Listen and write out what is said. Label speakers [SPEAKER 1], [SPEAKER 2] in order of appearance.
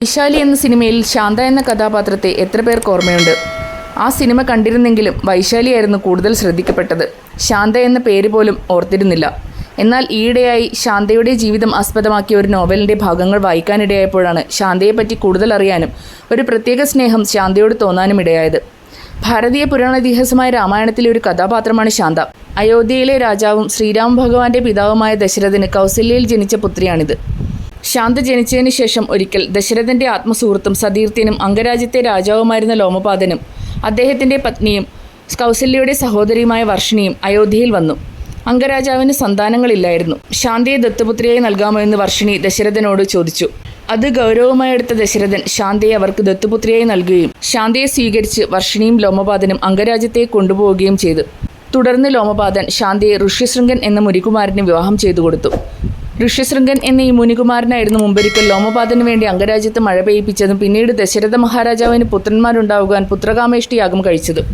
[SPEAKER 1] വൈശാലി എന്ന സിനിമയിൽ ശാന്ത എന്ന കഥാപാത്രത്തെ എത്ര പേർക്ക് ഓർമ്മയുണ്ട്? ആ സിനിമ കണ്ടിരുന്നെങ്കിലും വൈശാലിയായിരുന്നു കൂടുതൽ ശ്രദ്ധിക്കപ്പെട്ടത്. ശാന്ത എന്ന പേര് പോലും ഓർത്തിരുന്നില്ല. എന്നാൽ ഈയിടെയായി ശാന്തയുടെ ജീവിതം ആസ്പദമാക്കിയ ഒരു നോവലിൻ്റെ ഭാഗങ്ങൾ വായിക്കാനിടയായപ്പോഴാണ് ശാന്തയെപ്പറ്റി കൂടുതൽ അറിയാനും ഒരു പ്രത്യേക സ്നേഹം ശാന്തയോട് തോന്നാനും ഇടയായത്. ഭാരതീയ പുരാണേതിഹാസമായ രാമായണത്തിലെ ഒരു കഥാപാത്രമാണ് ശാന്ത. അയോധ്യയിലെ രാജാവും ശ്രീരാമ ഭഗവാന്റെ പിതാവുമായ ദശരഥന് കൗസല്യയിൽ ജനിച്ച പുത്രിയാണിത്. ശാന്ത ജനിച്ചതിന് ശേഷം ഒരിക്കൽ ദശരഥൻ്റെ ആത്മസുഹൃത്തും സതീർത്ഥ്യനും അംഗരാജ്യത്തെ രാജാവുമായിരുന്ന ലോമപാദനും അദ്ദേഹത്തിൻ്റെ പത്നിയും കൗസല്യയുടെ സഹോദരിയുമായ വർഷിണിയും അയോധ്യയിൽ വന്നു. അംഗരാജാവിന് സന്താനങ്ങളില്ലായിരുന്നു. ശാന്തയെ ദത്തുപുത്രിയായി നൽകാമോ എന്ന് വർഷിണി ദശരഥനോട് ചോദിച്ചു. അത് ഗൗരവമായി എടുത്ത ദശരഥൻ ശാന്തയെ അവർക്ക് ദത്തുപുത്രിയായി നൽകുകയും ശാന്തയെ സ്വീകരിച്ച് വർഷിണിയും ലോമപാദനും അംഗരാജ്യത്തേക്ക് കൊണ്ടുപോവുകയും ചെയ്തു. തുടർന്ന് ലോമപാദൻ ശാന്തയെ ഋഷ്യശൃംഗൻ എന്ന മുനികുമാരന് വിവാഹം ചെയ്തു കൊടുത്തു. ഋഷ്യശൃംഗൻ എന്ന ഈ മുനികുമാരനായിരുന്നു മുമ്പൊരിക്കൽ ലോമപാദന് വേണ്ടി അംഗരാജ്യത്ത് മഴ പെയ്യിപ്പിച്ചതും പിന്നീട് ദശരഥ മഹാരാജാവിന് പുത്രന്മാരുണ്ടാവുവാൻ പുത്രകാമേഷ്ടി യാഗം കഴിച്ചതും.